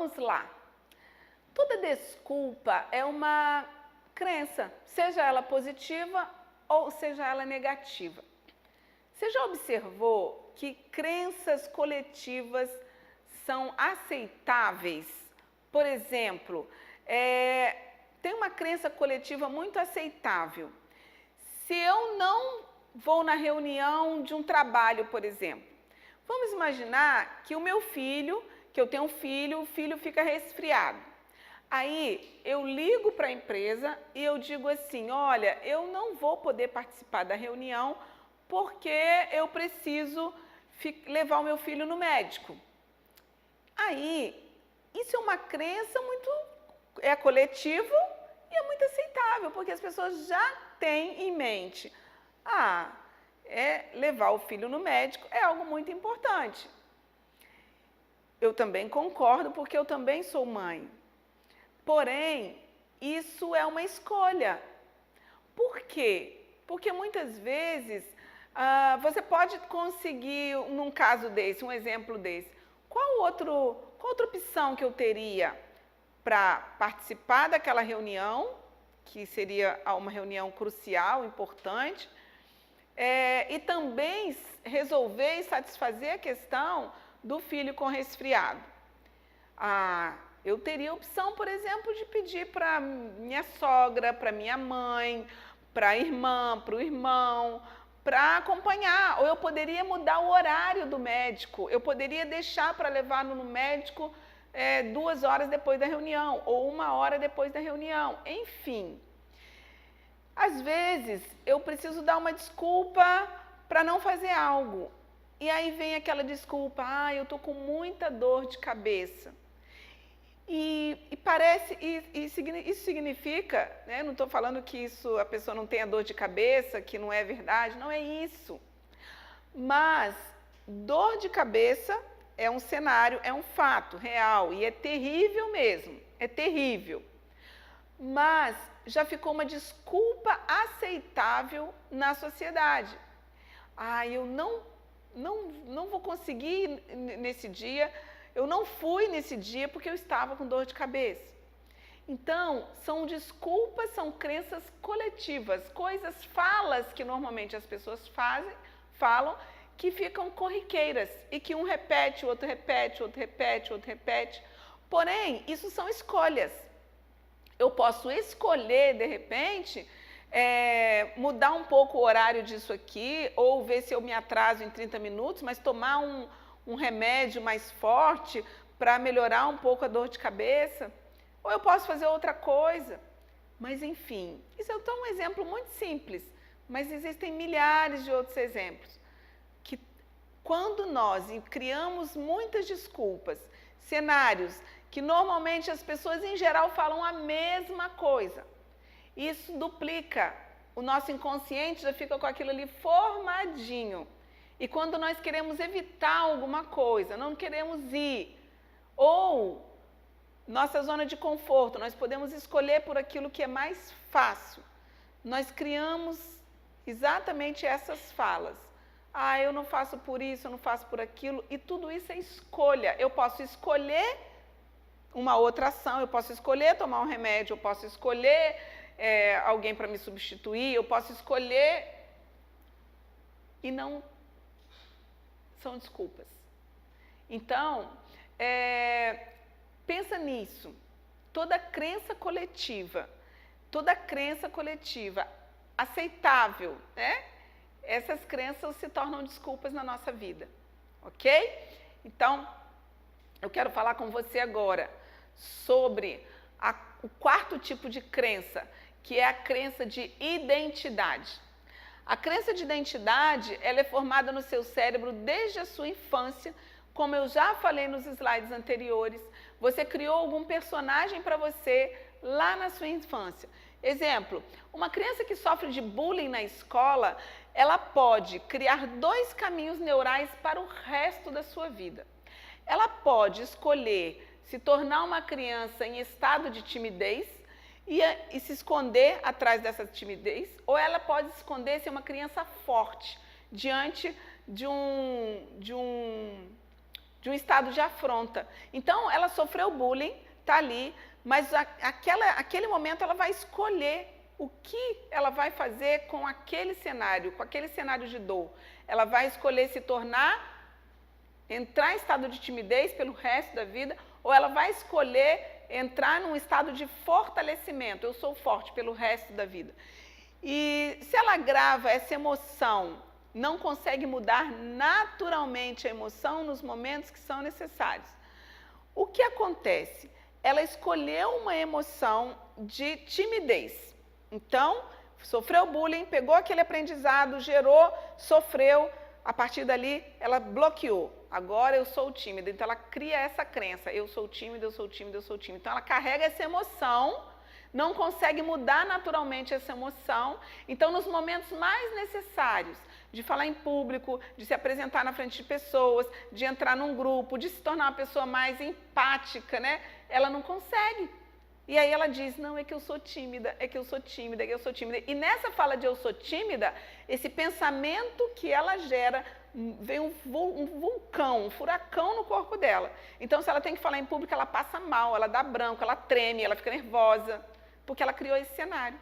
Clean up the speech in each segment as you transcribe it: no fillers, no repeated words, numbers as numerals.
vamos lá. Toda desculpa é uma crença, seja ela positiva ou seja ela negativa. Você já observou que crenças coletivas são aceitáveis? Por exemplo, tem uma crença coletiva muito aceitável. Se eu não vou na reunião de um trabalho, por exemplo, vamos imaginar que o meu filho, que eu tenho um filho, o filho fica resfriado. Aí eu ligo para a empresa e eu digo assim, olha, eu não vou poder participar da reunião porque eu preciso levar o meu filho no médico. Aí, isso é uma crença muito coletivo e é muito aceitável, porque as pessoas já têm em mente, levar o filho no médico é algo muito importante. Eu também concordo, porque eu também sou mãe. Porém, isso é uma escolha. Por quê? Porque muitas vezes você pode conseguir, num caso desse, um exemplo desse, qual outra opção que eu teria para participar daquela reunião, que seria uma reunião crucial, importante, e também resolver e satisfazer a questão do filho com resfriado? Eu teria a opção, por exemplo, de pedir para minha sogra, para minha mãe, para a irmã, para o irmão, para acompanhar. Ou eu poderia mudar o horário do médico, eu poderia deixar para levar no médico 2 horas depois da reunião, ou 1 hora depois da reunião, enfim. Às vezes, eu preciso dar uma desculpa para não fazer algo. E aí vem aquela desculpa, eu estou com muita dor de cabeça. Isso significa, né, não estou falando que a pessoa não tenha dor de cabeça, que não é verdade, não é isso. Mas dor de cabeça é um cenário, é um fato real e é terrível mesmo, é terrível. Mas já ficou uma desculpa aceitável na sociedade. Eu não vou conseguir nesse dia. Eu não fui nesse dia porque eu estava com dor de cabeça. Então, são desculpas, são crenças coletivas, falas que normalmente as pessoas falam, que ficam corriqueiras e que um repete, o outro repete, o outro repete, o outro repete. Porém, isso são escolhas. Eu posso escolher, de repente, mudar um pouco o horário disso aqui, ou ver se eu me atraso em 30 minutos, mas tomar um remédio mais forte para melhorar um pouco a dor de cabeça, ou eu posso fazer outra coisa. Mas, enfim, isso é um exemplo muito simples, mas existem milhares de outros exemplos. Que quando nós criamos muitas desculpas, cenários que normalmente as pessoas em geral falam a mesma coisa, isso duplica, o nosso inconsciente já fica com aquilo ali formadinho. E quando nós queremos evitar alguma coisa, não queremos ir, ou nossa zona de conforto, nós podemos escolher por aquilo que é mais fácil. Nós criamos exatamente essas falas. Eu não faço por isso, eu não faço por aquilo, e tudo isso é escolha. Eu posso escolher uma outra ação, eu posso escolher tomar um remédio, eu posso escolher alguém para me substituir, eu posso escolher e não são desculpas. Então, pensa nisso. Toda crença coletiva aceitável, né? Essas crenças se tornam desculpas na nossa vida, ok? Então, eu quero falar com você agora sobre o 4º tipo de crença, que é a crença de identidade. A crença de identidade, ela é formada no seu cérebro desde a sua infância, como eu já falei nos slides anteriores. Você criou algum personagem para você lá na sua infância. Exemplo, uma criança que sofre de bullying na escola, ela pode criar 2 caminhos neurais para o resto da sua vida. Ela pode escolher se tornar uma criança em estado de timidez e se esconder atrás dessa timidez, ou ela pode se esconder e ser uma criança forte diante de de um estado de afronta. Então, ela sofreu bullying, está ali, mas aquele momento ela vai escolher o que ela vai fazer com aquele cenário de dor. Ela vai escolher se entrar em estado de timidez pelo resto da vida, ou ela vai escolher entrar num estado de fortalecimento. Eu sou forte pelo resto da vida. E se ela grava essa emoção, não consegue mudar naturalmente a emoção nos momentos que são necessários. O que acontece? Ela escolheu uma emoção de timidez. Então, sofreu bullying, pegou aquele aprendizado, gerou, sofreu, a partir dali ela bloqueou. Agora eu sou tímida. Então ela cria essa crença, eu sou tímida, eu sou tímida, eu sou tímida. Então ela carrega essa emoção, não consegue mudar naturalmente essa emoção. Então nos momentos mais necessários, de falar em público, de se apresentar na frente de pessoas, de entrar num grupo, de se tornar uma pessoa mais empática, né? Ela não consegue. E aí ela diz, não, é que eu sou tímida, é que eu sou tímida, é que eu sou tímida. E nessa fala de eu sou tímida, esse pensamento que ela gera, vem um vulcão, um furacão no corpo dela. Então, se ela tem que falar em público, ela passa mal, ela dá branco, ela treme, ela fica nervosa, porque ela criou esse cenário.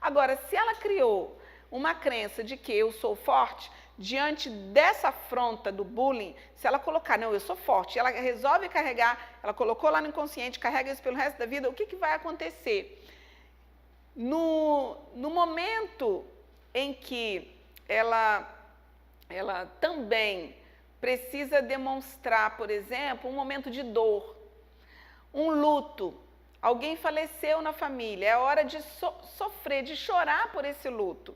Agora, se ela criou uma crença de que eu sou forte, diante dessa afronta do bullying, se ela colocar, não, eu sou forte, ela resolve carregar, ela colocou lá no inconsciente, carrega isso pelo resto da vida, o que vai acontecer? No momento em que ela também precisa demonstrar, por exemplo, um momento de dor, um luto, alguém faleceu na família, é hora de sofrer, de chorar por esse luto.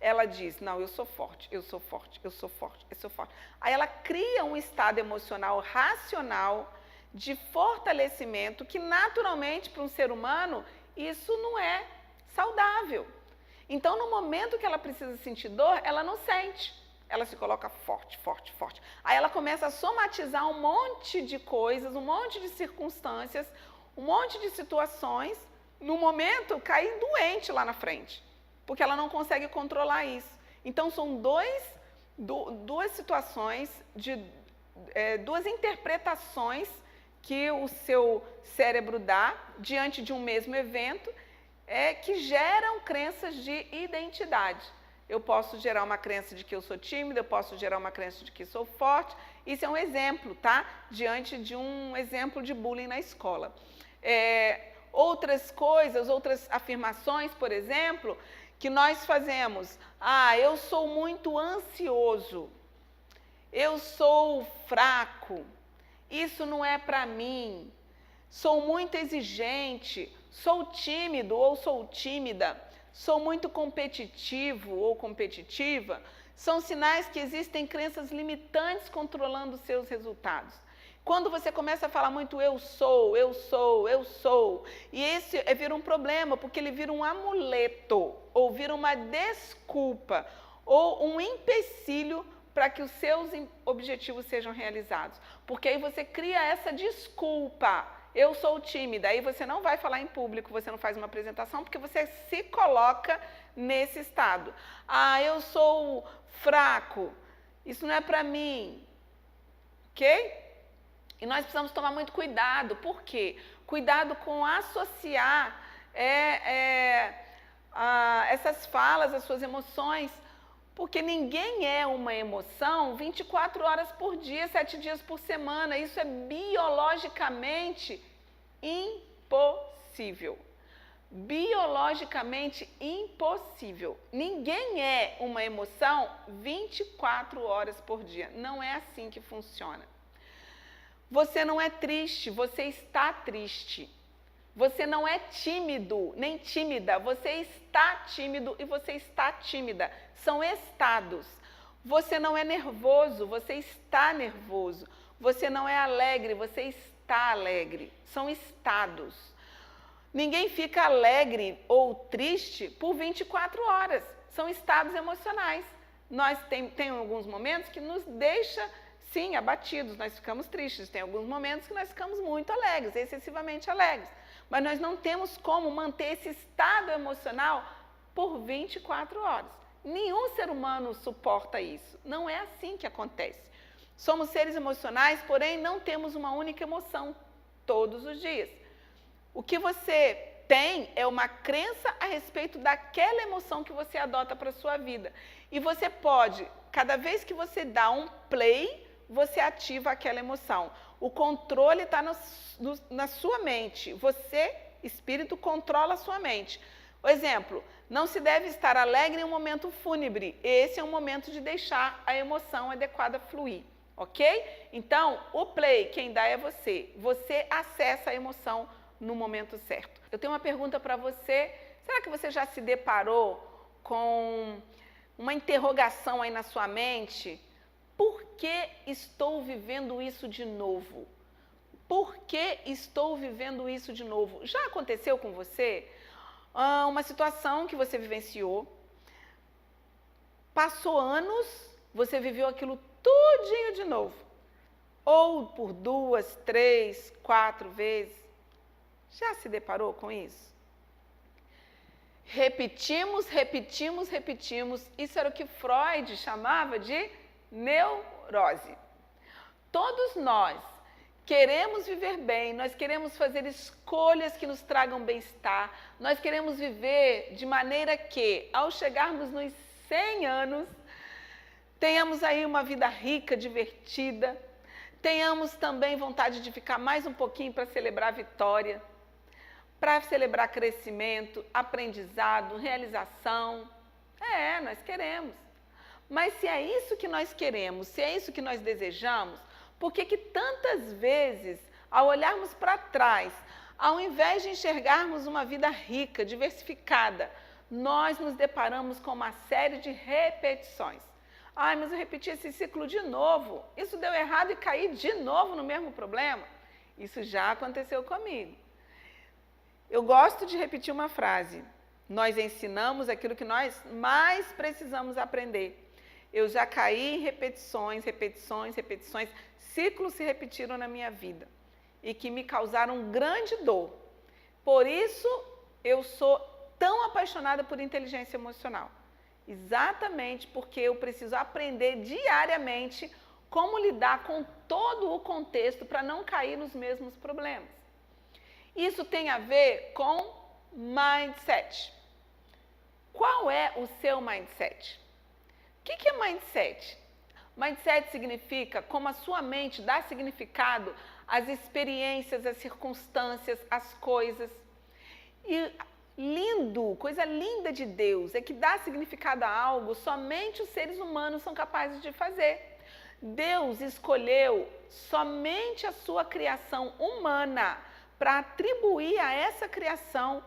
Ela diz, não, eu sou forte, eu sou forte, eu sou forte, eu sou forte. Aí ela cria um estado emocional racional de fortalecimento que naturalmente para um ser humano isso não é saudável. Então no momento que ela precisa sentir dor, ela não sente. Ela se coloca forte, forte, forte. Aí ela começa a somatizar um monte de coisas, um monte de circunstâncias, um monte de situações, no momento cair doente lá na frente. Porque ela não consegue controlar isso. Então, são duas situações, duas interpretações que o seu cérebro dá diante de um mesmo evento, que geram crenças de identidade. Eu posso gerar uma crença de que eu sou tímida, eu posso gerar uma crença de que sou forte. Isso é um exemplo, tá? Diante de um exemplo de bullying na escola. Outras coisas, outras afirmações, por exemplo, que nós fazemos, eu sou muito ansioso, eu sou fraco, isso não é para mim, sou muito exigente, sou tímido ou sou tímida, sou muito competitivo ou competitiva, são sinais que existem crenças limitantes controlando os seus resultados. Quando você começa a falar muito eu sou, e esse vira um problema, porque ele vira um amuleto, ou vira uma desculpa, ou um empecilho para que os seus objetivos sejam realizados. Porque aí você cria essa desculpa, eu sou tímida, aí você não vai falar em público, você não faz uma apresentação, porque você se coloca nesse estado. Eu sou fraco, isso não é para mim, ok? E nós precisamos tomar muito cuidado. Por quê? Cuidado com associar essas falas, as suas emoções, porque ninguém é uma emoção 24 horas por dia, 7 dias por semana. Isso é biologicamente impossível. Biologicamente impossível. Ninguém é uma emoção 24 horas por dia. Não é assim que funciona. Você não é triste, você está triste. Você não é tímido, nem tímida, você está tímido e você está tímida. São estados. Você não é nervoso, você está nervoso. Você não é alegre, você está alegre. São estados. Ninguém fica alegre ou triste por 24 horas. São estados emocionais. Nós tem alguns momentos que nos deixa, sim, abatidos, nós ficamos tristes. Tem alguns momentos que nós ficamos muito alegres, excessivamente alegres. Mas nós não temos como manter esse estado emocional por 24 horas. Nenhum ser humano suporta isso. Não é assim que acontece. Somos seres emocionais, porém não temos uma única emoção todos os dias. O que você tem é uma crença a respeito daquela emoção que você adota para a sua vida. E você pode, cada vez que você dá um play, você ativa aquela emoção. O controle está na sua mente. Você, espírito, controla a sua mente. Por exemplo, não se deve estar alegre em um momento fúnebre. Esse é um momento de deixar a emoção adequada fluir, ok? Então, o play, quem dá é você. Você acessa a emoção no momento certo. Eu tenho uma pergunta para você. Será que você já se deparou com uma interrogação aí na sua mente? Por que estou vivendo isso de novo? Por que estou vivendo isso de novo? Já aconteceu com você? Uma situação que você vivenciou, passou anos, você viveu aquilo tudinho de novo. Ou por 2, 3, 4 vezes. Já se deparou com isso? Repetimos, repetimos, repetimos. Isso era o que Freud chamava de neurose. Todos nós queremos viver bem, nós queremos fazer escolhas que nos tragam bem-estar, nós queremos viver de maneira que, ao chegarmos nos 100 anos, tenhamos aí uma vida rica, divertida, tenhamos também vontade de ficar mais um pouquinho para celebrar a vitória, para celebrar crescimento, aprendizado, realização. Nós queremos. Mas se é isso que nós queremos, se é isso que nós desejamos, por que tantas vezes, ao olharmos para trás, ao invés de enxergarmos uma vida rica, diversificada, nós nos deparamos com uma série de repetições? Ai, mas eu repeti esse ciclo de novo, isso deu errado e caí de novo no mesmo problema. Isso já aconteceu comigo. Eu gosto de repetir uma frase: nós ensinamos aquilo que nós mais precisamos aprender. Eu já caí em repetições, repetições, repetições, ciclos se repetiram na minha vida e que me causaram grande dor. Por isso, eu sou tão apaixonada por inteligência emocional. Exatamente porque eu preciso aprender diariamente como lidar com todo o contexto para não cair nos mesmos problemas. Isso tem a ver com mindset. Qual é o seu mindset? O que é mindset? Mindset significa como a sua mente dá significado às experiências, às circunstâncias, às coisas. E lindo, coisa linda de Deus, é que dá significado a algo somente os seres humanos são capazes de fazer. Deus escolheu somente a sua criação humana para atribuir a essa criação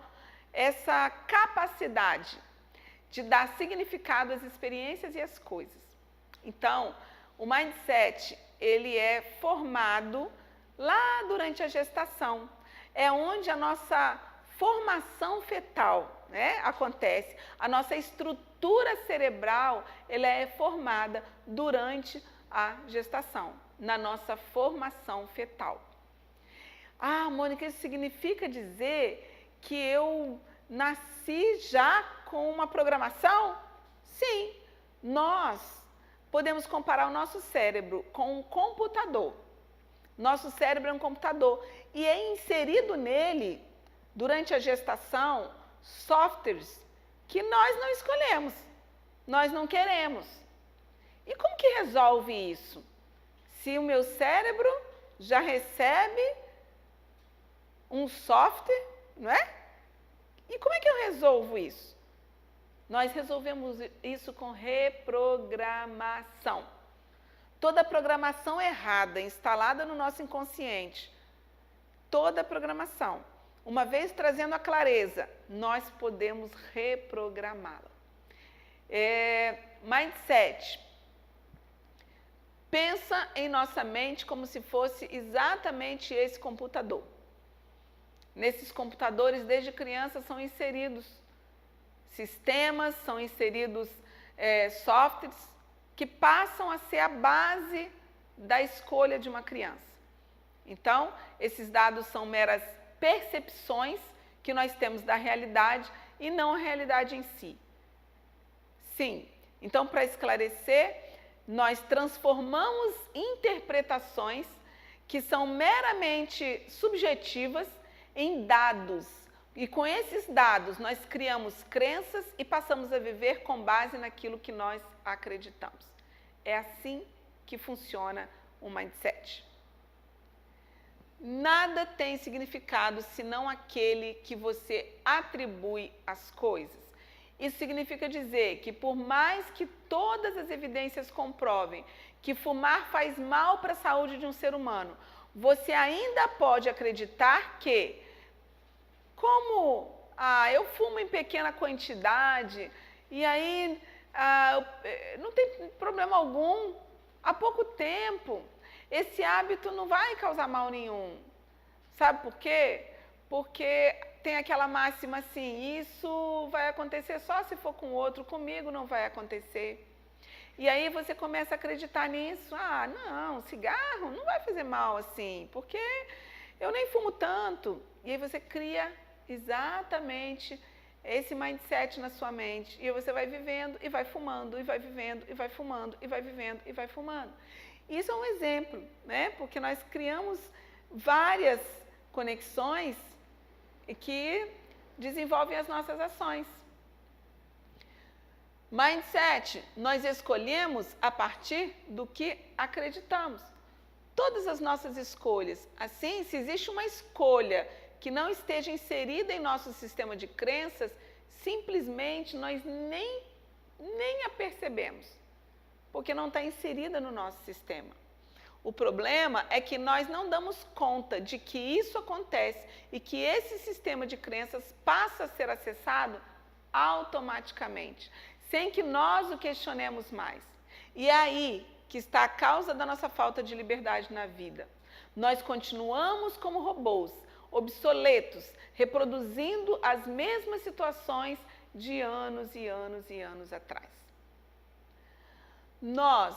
essa capacidade de dar significado às experiências e às coisas. Então, o mindset, ele é formado lá durante a gestação. É onde a nossa formação fetal, acontece. A nossa estrutura cerebral, ela é formada durante a gestação, na nossa formação fetal. Ah, Mônica, isso significa dizer que eu nasci já com uma programação? Sim, nós podemos comparar o nosso cérebro com um computador. Nosso cérebro é um computador e é inserido nele, durante a gestação, softwares que nós não escolhemos, nós não queremos. E como que resolve isso? Se o meu cérebro já recebe um software, não é? E como é que eu resolvo isso? Nós resolvemos isso com reprogramação. Toda programação errada instalada no nosso inconsciente, toda programação, uma vez trazendo a clareza, nós podemos reprogramá-la. Mindset. Pensa em nossa mente como se fosse exatamente esse computador. Nesses computadores, desde criança, são inseridos sistemas, são inseridos softwares que passam a ser a base da escolha de uma criança. Então, esses dados são meras percepções que nós temos da realidade e não a realidade em si. Sim, então, para esclarecer, nós transformamos interpretações que são meramente subjetivas em dados. E com esses dados, nós criamos crenças e passamos a viver com base naquilo que nós acreditamos. É assim que funciona o mindset. Nada tem significado senão aquele que você atribui às coisas. Isso significa dizer que por mais que todas as evidências comprovem que fumar faz mal para a saúde de um ser humano, você ainda pode acreditar que, como eu fumo em pequena quantidade e aí não tem problema algum, há pouco tempo, esse hábito não vai causar mal nenhum. Sabe por quê? Porque tem aquela máxima assim, isso vai acontecer só se for com outro, comigo não vai acontecer. E aí você começa a acreditar nisso, não, cigarro não vai fazer mal assim, porque eu nem fumo tanto. E aí você cria exatamente esse mindset na sua mente. E aí você vai vivendo e vai fumando, e vai vivendo e vai fumando, e vai vivendo e vai fumando. Isso é um exemplo, né? Porque nós criamos várias conexões que desenvolvem as nossas ações. Mindset, nós escolhemos a partir do que acreditamos. Todas as nossas escolhas. Assim, se existe uma escolha que não esteja inserida em nosso sistema de crenças, simplesmente nós nem a percebemos, porque não está inserida no nosso sistema. O problema é que nós não damos conta de que isso acontece e que esse sistema de crenças passa a ser acessado automaticamente, sem que nós o questionemos mais. E é aí que está a causa da nossa falta de liberdade na vida. Nós continuamos como robôs, obsoletos, reproduzindo as mesmas situações de anos e anos e anos atrás. Nós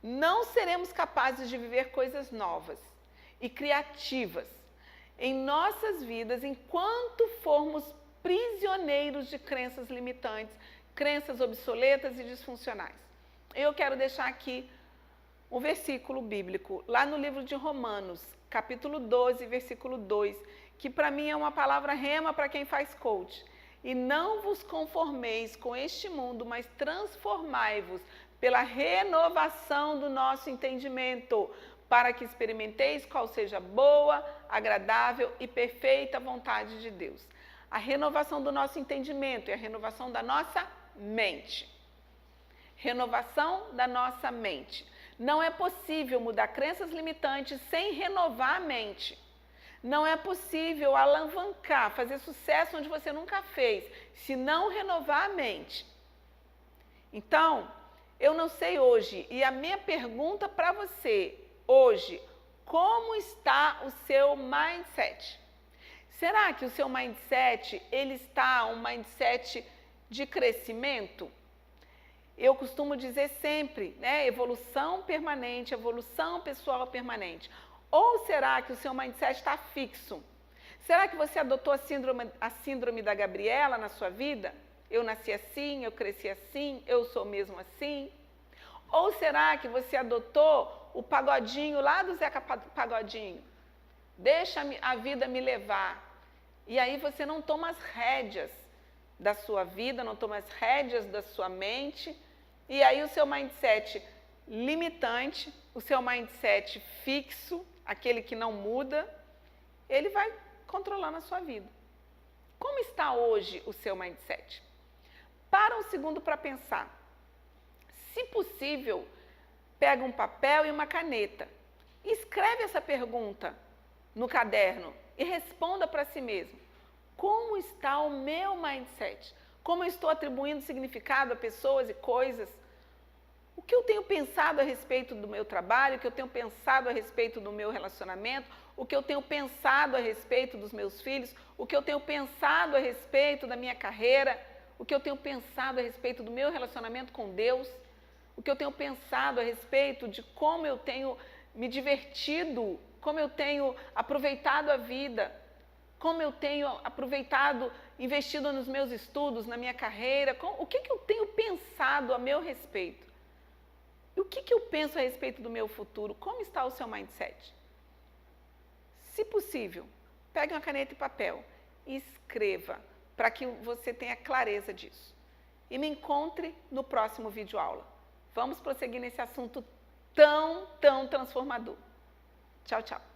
não seremos capazes de viver coisas novas e criativas em nossas vidas enquanto formos prisioneiros de crenças limitantes, crenças obsoletas e disfuncionais. Eu quero deixar aqui um versículo bíblico, lá no livro de Romanos, capítulo 12, versículo 2, que para mim é uma palavra rema para quem faz coach. E não vos conformeis com este mundo, mas transformai-vos pela renovação do nosso entendimento, para que experimenteis qual seja boa, agradável e perfeita vontade de Deus. A renovação do nosso entendimento e a renovação da nossa mente. Renovação da nossa mente. Não é possível mudar crenças limitantes sem renovar a mente. Não é possível alavancar, fazer sucesso onde você nunca fez, se não renovar a mente. Então, eu não sei hoje, e a minha pergunta para você hoje, como está o seu mindset? Será que o seu mindset, ele está um mindset de crescimento? Eu costumo dizer sempre, né, evolução permanente, evolução pessoal permanente. Ou será que o seu mindset está fixo? Será que você adotou a síndrome da Gabriela na sua vida? Eu nasci assim, eu cresci assim, eu sou mesmo assim? Ou será que você adotou o pagodinho lá do Zeca Pagodinho? Deixa a vida me levar. E aí você não toma as rédeas da sua vida, não toma as rédeas da sua mente. E aí o seu mindset limitante, o seu mindset fixo, aquele que não muda, ele vai controlando a sua vida. Como está hoje o seu mindset? Para um segundo para pensar. Se possível, pega um papel e uma caneta. Escreve essa pergunta no caderno e responda para si mesmo. Como está o meu mindset? Como eu estou atribuindo significado a pessoas e coisas? O que eu tenho pensado a respeito do meu trabalho, o que eu tenho pensado a respeito do meu relacionamento, o que eu tenho pensado a respeito dos meus filhos, o que eu tenho pensado a respeito da minha carreira, o que eu tenho pensado a respeito do meu relacionamento com Deus, o que eu tenho pensado a respeito de como eu tenho me divertido, como eu tenho aproveitado a vida, como eu tenho aproveitado, investido nos meus estudos, na minha carreira, o que eu tenho pensado a meu respeito? E o que eu penso a respeito do meu futuro? Como está o seu mindset? Se possível, pegue uma caneta e papel e escreva para que você tenha clareza disso. E me encontre no próximo vídeo aula. Vamos prosseguir nesse assunto tão transformador. Tchau, tchau.